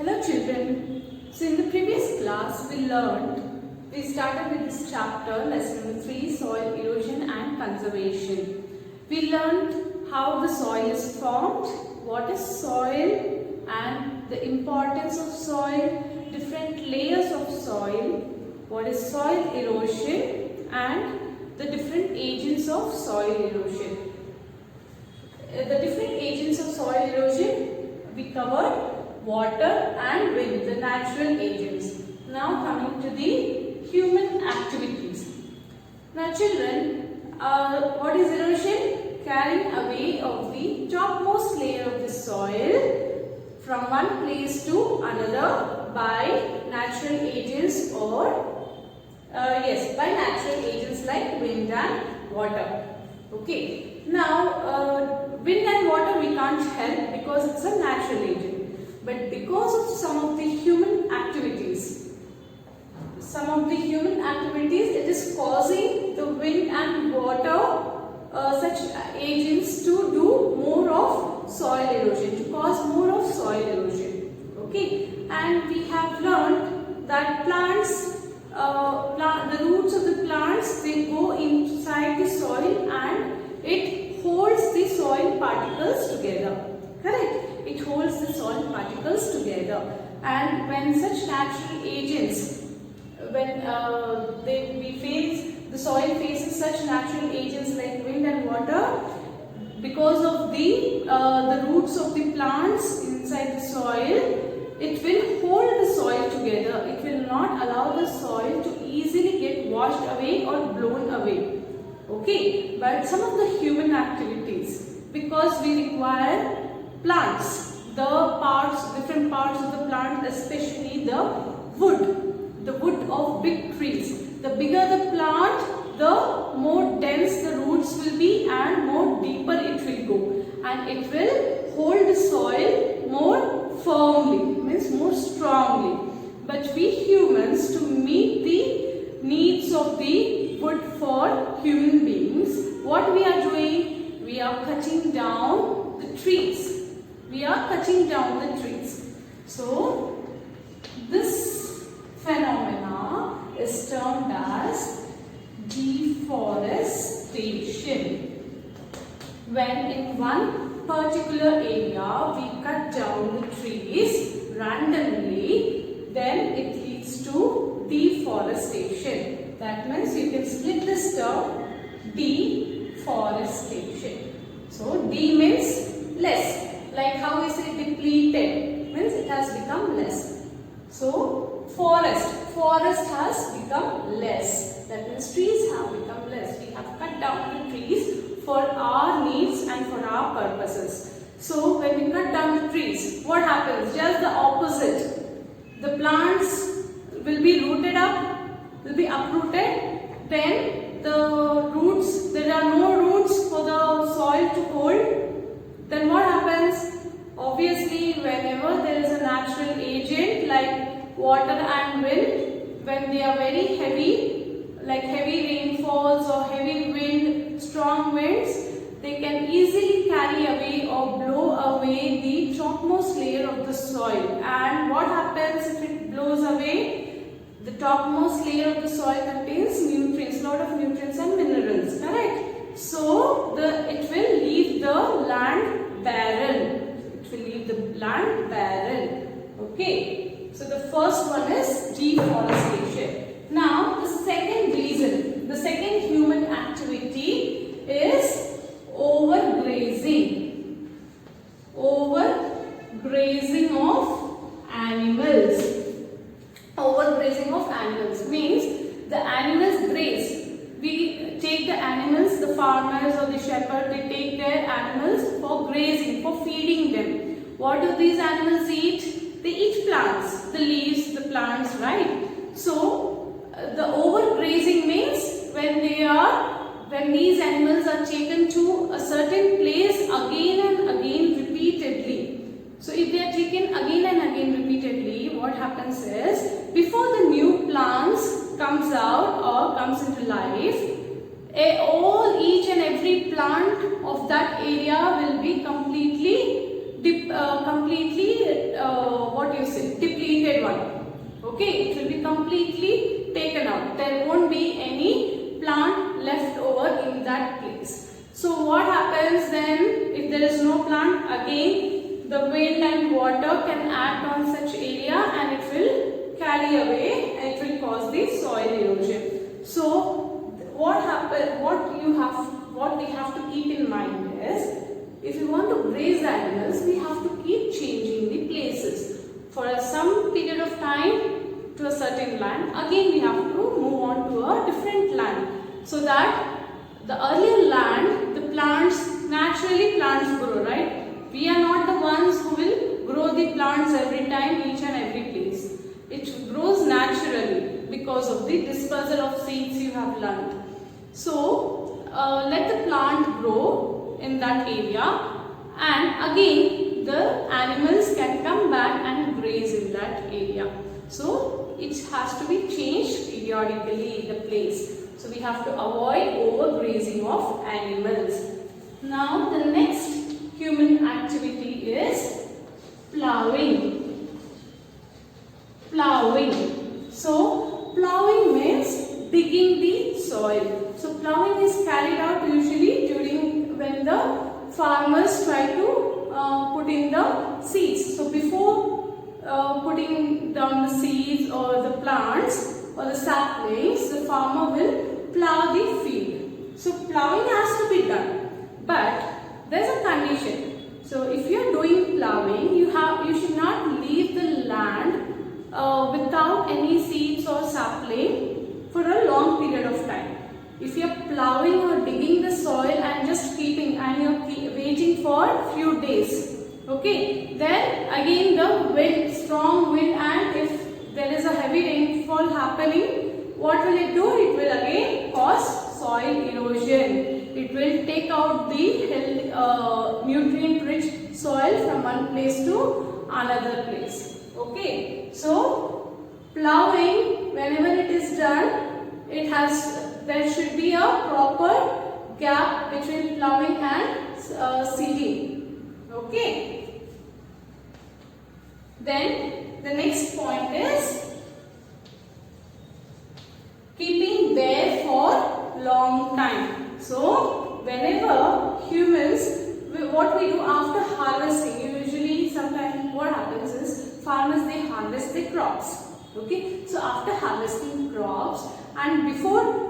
Hello children, so in the previous class we started with this chapter, lesson number 3, soil erosion and conservation. We learned how the soil is formed, what is soil and the importance of soil, different layers of soil, what is soil erosion and the different agents of soil erosion. The different agents of soil erosion we covered water and wind, the natural agents. Now coming to the human activities. Now children, what is erosion? Carrying away of the topmost layer of the soil from one place to another by natural agents or by natural agents like wind and water. Okay. Now wind and water we can't help because it's a natural agent. But because of some of the human activities, it is causing the wind and water, such agents to do more of soil erosion, to cause more of soil erosion. Okay, and we have learned that plants, the roots of the plants, they go inside the soil and it holds the soil particles together. Correct? It holds the soil particles together, and when such natural agents, when the soil faces such natural agents like wind and water, because of the roots of the plants inside the soil, it will hold the soil together. It will not allow the soil to easily get washed away or blown away. Okay, but some of the human activities, because we require plants, different parts of the plant, especially the wood of big trees. The bigger the plant, the more dense the roots will be and more deeper it will go, and it will hold the soil more firmly, means more strongly. But we humans, to meet the needs of the wood for human beings, what we are doing? We are cutting down the trees. So this phenomena is termed as deforestation. When in one particular area we cut down the trees randomly, then it leads to deforestation. That means you can split this term, deforestation. So D means less. Like how we say depleted, means it has become less. So forest has become less. That means trees have become less. We have cut down the trees for our needs and for our purposes. So when we cut down the trees, what happens? Just the opposite. The plants will be rooted up, will be uprooted. Then the roots, there are no roots for the soil to hold. Then what happens? Obviously, whenever there is a natural agent like water and wind, when they are very heavy, like heavy rainfalls or heavy wind, strong winds, they can easily carry away or blow away the topmost layer of the soil. And what happens if it blows away? The topmost layer of the soil contains nutrients, lot of nutrients and minerals, correct? So it will leave the land barren. Okay. So the first one is deforestation. Now the second reason, the second human activity is overgrazing. Overgrazing of animals. Overgrazing of animals means the animals graze. We take the animals, the farmers or the shepherd, they take their animals for grazing, for feeding them. What do these animals eat? They eat plants, the leaves, the plants, right? So the overgrazing means when these animals are taken to a certain place again and again repeatedly. So if they are taken again and again repeatedly, what happens is, before the new plants comes out or comes into life, each and every plant of that area will be completely completely taken out. There won't be any plant left over in that place. So what happens then if there is no plant? Again, the wind and water can act on such area and it will carry away and it will cause the soil erosion. So what we have to keep in mind is, if you want to graze animals, we have to keep changing the places. For some period of time to a certain land, again we have to move on to a different land, so that the earlier land, the naturally plants grow, right? We are not the ones who will grow the plants every time, each and every place. It grows naturally because of the dispersal of seeds you have learned. So let the plant grow in that area, and again the animals can come back and graze in that area. So it has to be changed periodically, the place. So we have to avoid overgrazing of animals. Now the next human activity is plowing. Plowing. So plowing means digging the soil. So plowing is carried out usually during when the farmers try to put in the seeds. So before putting down the seeds or the plants or the saplings, the farmer will plow the field. So plowing has to be done, but there is a condition. So if you are doing plowing, you should not leave the land without any seeds or sapling for a long period of time. If you are plowing or digging the soil and just keeping and you are waiting for few days, okay, then again the wind, strong wind, and if there is a heavy rainfall happening, what will it do? It will again cause soil erosion. It will take out the nutrient-rich soil from one place to another place. Okay, so plowing, whenever it is done, there should be a proper gap between plowing and seeding. Okay. Then the next point is keeping bare for long time. So whenever humans, what we do after harvesting, usually sometimes what happens is farmers, they harvest the crops. Okay, so after harvesting crops and before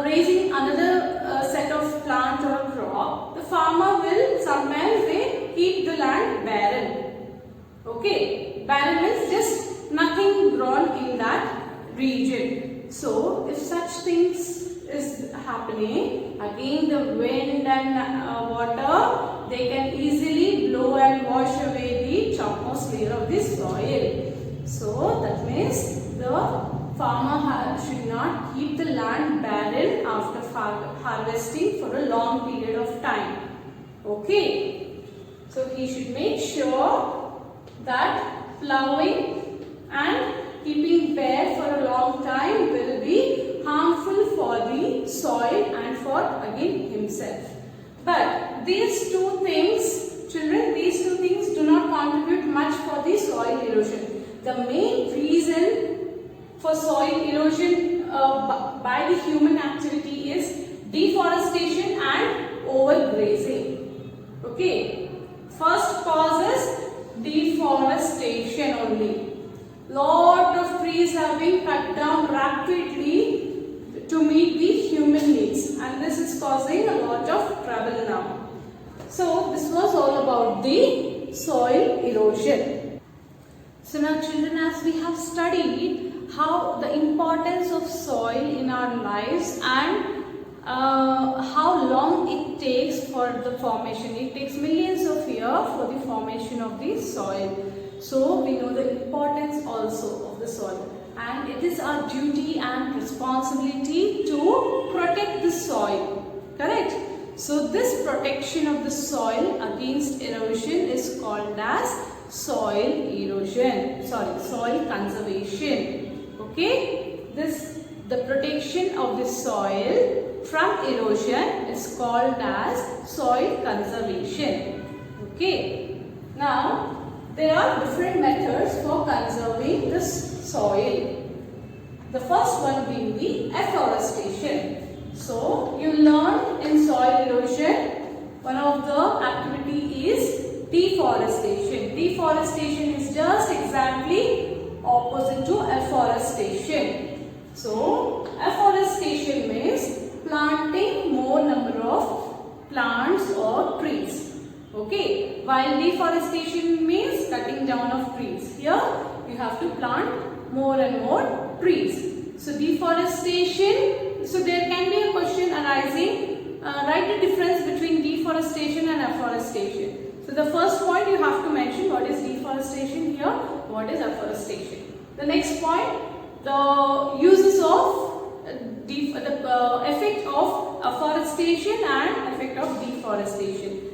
raising another set of plant or crop, the farmer will sometimes they keep the land barren. Okay, barren means just nothing grown in that region. So if such things is happening, again the wind and water, they can easily blow and wash away the topmost layer of the soil. So that means the farmer should not keep the land barren after harvesting for a long period of time. Okay, so he should make sure that plowing and keeping bare for a long time will be harmful for the soil and for again himself. But these two things, children, these two things do not contribute much for the soil erosion. The main reason for soil erosion by the human activity is deforestation and overgrazing. Okay, first cause is deforestation only. Lot of trees have been cut down rapidly to meet the human needs, and this is causing a lot of trouble now. So this was all about the soil erosion. So now children, as we have studied how the importance of soil in our lives and how long it takes for the formation. It takes millions of years for the formation of the soil. So we know the importance also of the soil, and it is our duty and responsibility to protect the soil. Correct? So this protection of the soil against erosion is called as soil conservation. Okay, the protection of the soil from erosion is called as soil conservation. Okay, now there are different methods for conserving this soil. The first one being the afforestation. So you learned in soil erosion, one of the activity is deforestation. Deforestation is just exactly opposite to afforestation. So afforestation means planting more number of plants or trees. Okay, while deforestation means cutting down of trees. Here you have to plant more and more trees. So deforestation, so there can be a question arising, write the difference between deforestation and afforestation. So the first point you have to mention what is deforestation here, what is afforestation. The next point, the uses of the effect of afforestation and effect of deforestation.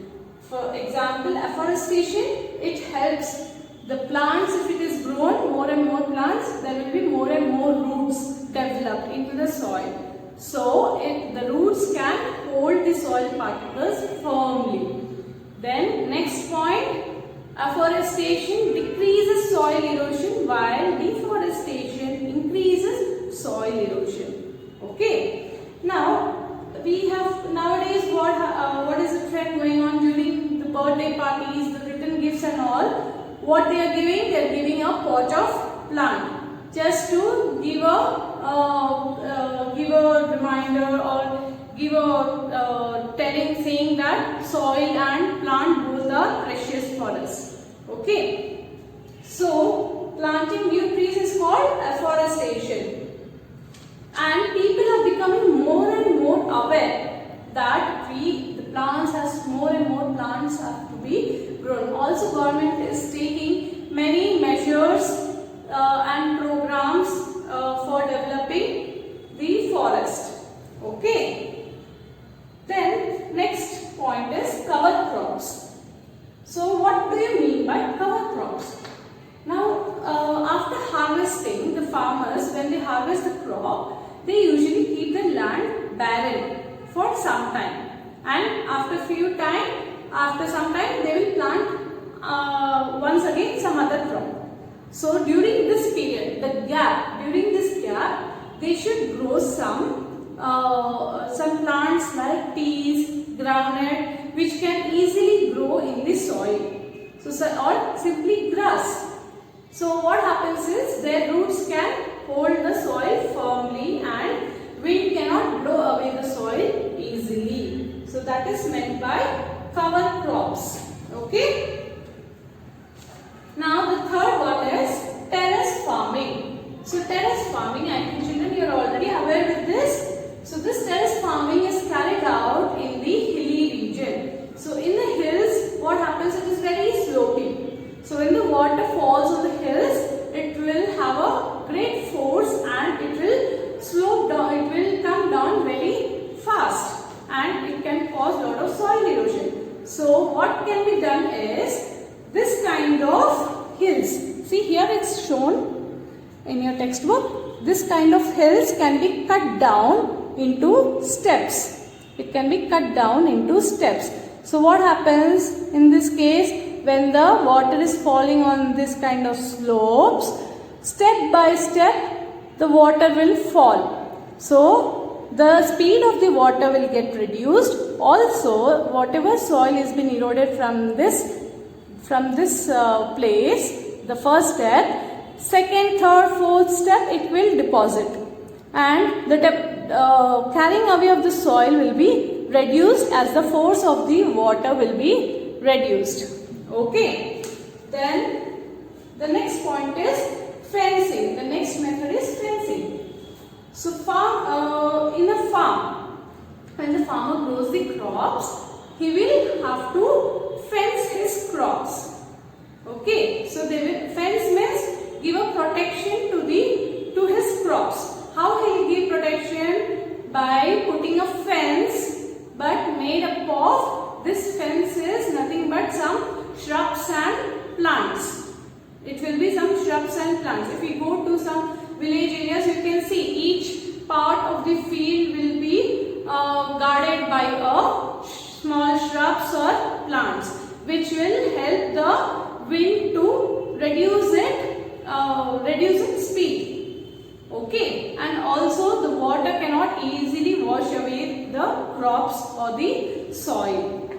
For example, afforestation, it helps the plants, if it is grown, more and more plants, there will be more and more roots developed into the soil. So, the roots can hold the soil particles firmly. Then, next point, afforestation decreases soil erosion while deforestation increases soil erosion. Okay. Now, we have nowadays what is the trend going on during the birthday parties, the return gifts and all. What they are giving? They are giving a pot of plant just to give a reminder or give a telling saying that soil and plant both are precious for us. Okay. So planting new trees is called afforestation. And people are becoming more and more aware that the plants has more and more plants have to be grown. Also, government is taking many measures and programs for developing the forest. Okay. Then next point is cover crops. So what do you mean by cover crops? Now, after harvesting, the farmers, when they harvest the crop, they usually keep the land barren for some time, and after some time they will plant once again some other crop. So during this period, during this gap, they should grow some plants like peas, groundnut, which can easily grow in the soil. So or simply grass. So what happens is their roots can hold the soil firmly and wind cannot blow away the soil easily. So that is meant by cover crops. Okay. Now the third one is terrace farming. So terrace farming, I think children you are already aware with this. So this terrace farming is carried out in the hilly region. So in the hills, what happens? It is very sloping. So when the water falls on the hills, it will have a great force and it will slope down, it will come down very fast and it can cause a lot of soil erosion. So what can be done is this kind of hills. See here it's shown in your textbook. This kind of hills can be cut down into steps. It can be cut down into steps. So what happens in this case? When the water is falling on this kind of slopes, step by step the water will fall. So the speed of the water will get reduced. Also, whatever soil has been eroded from this place, the first step, second, third, fourth step, it will deposit, and the carrying away of the soil will be reduced as the force of the water will be reduced. Okay. Then the next point is fencing. The next method is fencing. So in a farm, when the farmer grows the crops, he will have to fence his crops. Okay. So they will fence means give a protection to his crops. How he will give protection? By putting a fence, but made up of, this fence is nothing but some shrubs and plants. It will be some shrubs and plants. If you go to some village areas, you can see each part of the field will be guarded by a small shrubs or plants, which will help the wind to reduce its speed. Okay, and also the water cannot easily wash away the crops or the soil.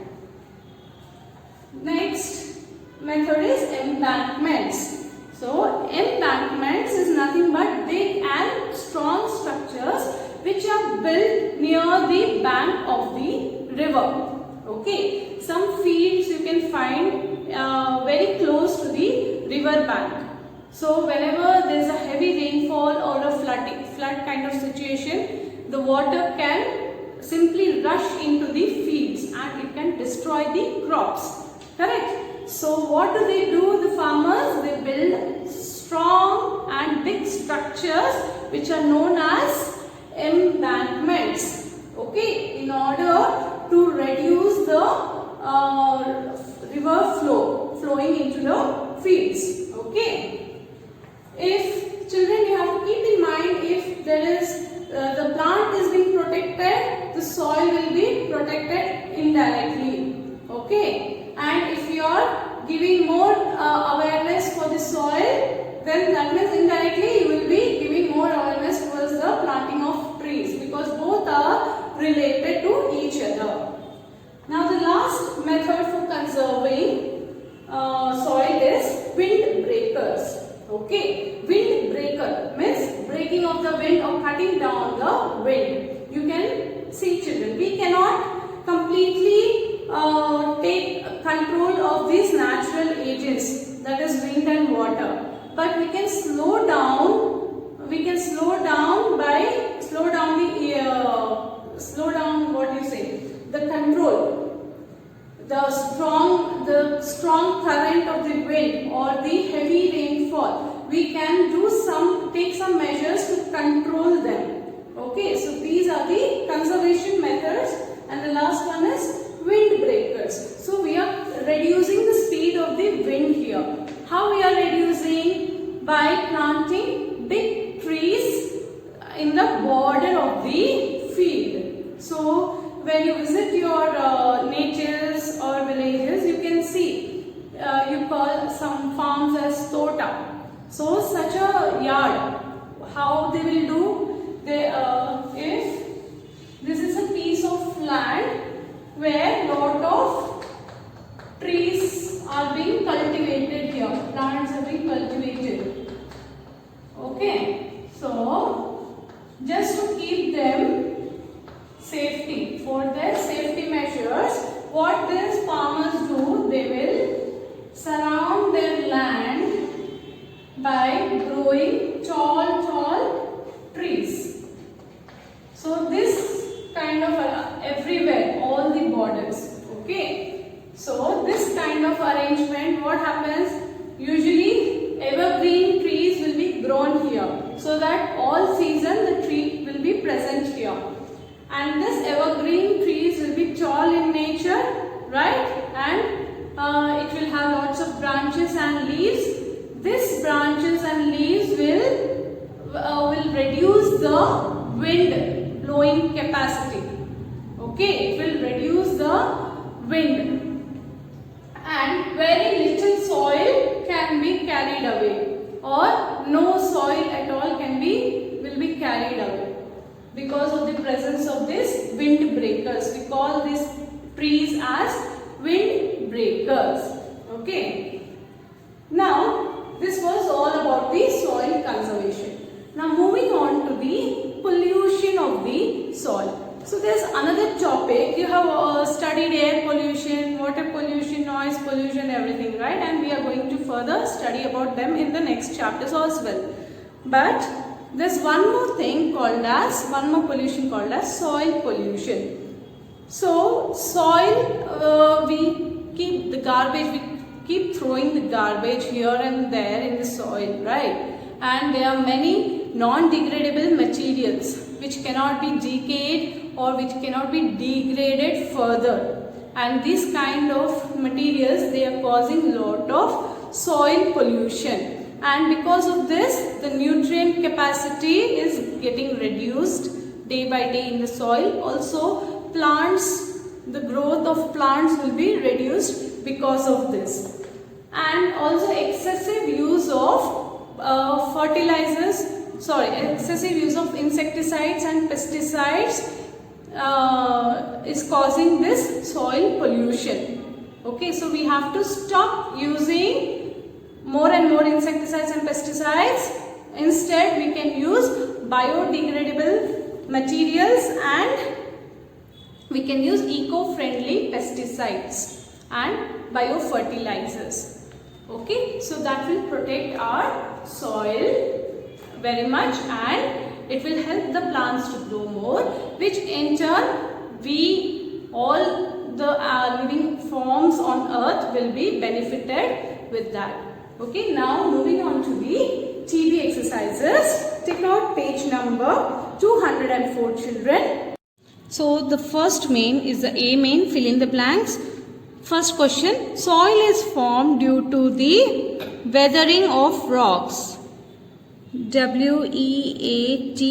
Next method is embankments. So embankments is nothing but big and strong structures which are built near the bank of the river. Okay, some fields you can find very close to the river bank. So whenever there is a heavy rainfall or a flood kind of situation, the water can simply rush into the fields and it can destroy the crops. Correct? So what do? The farmers, they build strong and big structures which are known as embankments. Okay, in order to reduce the river flowing into the fields. Okay. If children, you have to keep in mind, if there is the plant is being protected, the soil will be protected indirectly. Okay, and if you are giving more awareness for the soil, then that means indirectly you will be giving more awareness towards the planting of trees, because both are related to each other. Now the last method for conserving soil is windbreakers. Okay, windbreaker means breaking of the wind or cutting down the wind. You can see, children, we cannot completely take control of these natural agents, that is wind and water, but we can slow down. We can slow down the control. The strong current of the wind or the heavy rainfall, we can take some measures to control them. Okay, so these are the conservation methods, and the last one is windbreakers. So we are reducing the speed of the wind here. How we are reducing? By planting big trees in the border of the field. So when you visit your natures or villages, you can see, you call some farms as tota. So such a yard, how they will do, if this is a piece of land where lot of trees are being cultivated here, plants are being cultivated. Okay, so just to keep them safety, for their safety measures, what these farmers do, they will surround their land by growing tall trees. So this kind of everywhere, all the borders. Okay, so this kind of arrangement, what happens? Usually evergreen trees will be grown here, so that all season the tree will be present here. And this evergreen trees will be tall in nature, right? And it will have lots of branches and leaves. These branches and leaves will reduce the wind blowing capacity. Okay, it will reduce the wind, and very little soil can be carried away, or no soil at all will be carried away. Because of the presence of these windbreakers, we call these trees as windbreakers. Okay. Now, this was all about the soil conservation. Now, moving on to the pollution of the soil. So, there is another topic. You have studied air pollution, water pollution, noise pollution, everything, right? And we are going to further study about them in the next chapters as well. But there's one more pollution called as soil pollution. So soil, we keep the garbage, we keep throwing the garbage here and there in the soil, right? And there are many non-degradable materials which cannot be decayed or which cannot be degraded further. And these kind of materials, they are causing a lot of soil pollution. And because of this, the nutrient capacity is getting reduced day by day in the soil. Also, the growth of plants will be reduced because of this. And also excessive use of fertilizers, excessive use of insecticides and pesticides is causing this soil pollution. Okay, so we have to stop using more and more insecticides and pesticides. Instead, we can use biodegradable materials and we can use eco-friendly pesticides and biofertilizers. Okay, so that will protect our soil very much and it will help the plants to grow more, which in turn all the living forms on earth will be benefited with that. Okay, now moving on to the TB exercises. Take out page number 204, children. So the first main is the A main, fill in the blanks. First question, soil is formed due to the weathering of rocks. W-E-A-T-H-E-R-I-N-G,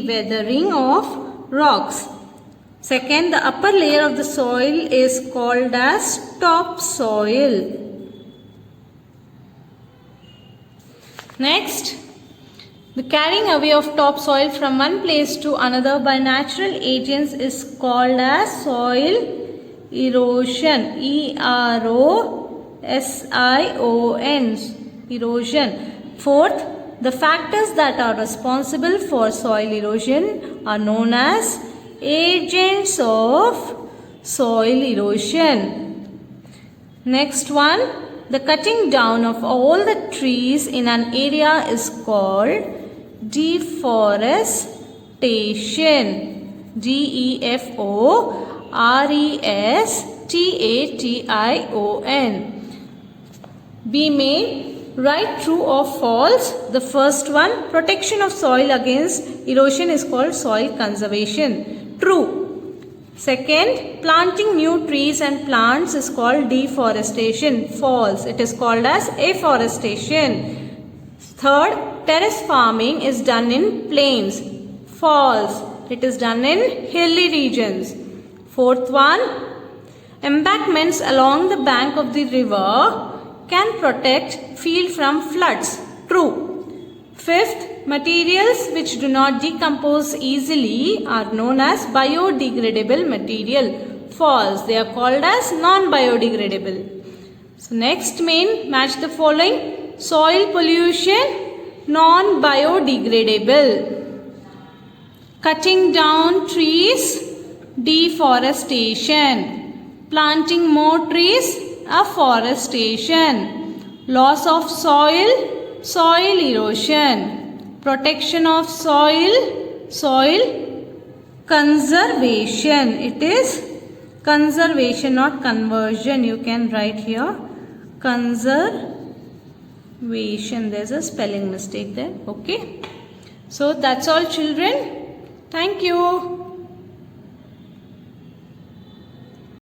weathering of rocks. Second, the upper layer of the soil is called as topsoil. Next, the carrying away of topsoil from one place to another by natural agents is called as soil erosion. E-R-O-S-I-O-N, erosion. Fourth, the factors that are responsible for soil erosion are known as agents of soil erosion. Next one, the cutting down of all the trees in an area is called deforestation. D-E-F-O-R-E-S-T-A-T-I-O-N. B main, write true or false. The first one, protection of soil against erosion is called soil conservation. True. Second, planting new trees and plants is called deforestation. False. It is called as afforestation. Third, terrace farming is done in plains. False. It is done in hilly regions. Fourth one, embankments along the bank of the river can protect field from floods. True. Fifth, materials which do not decompose easily are known as biodegradable material. False. They are called as non-biodegradable. So next main, match the following. Soil pollution, non-biodegradable. Cutting down trees, deforestation. Planting more trees, afforestation. Loss of soil, soil erosion. Protection of soil, soil conservation. It is conservation, not conversion. You can write here conservation. There's a spelling mistake there. Okay. So that's all, children. Thank you.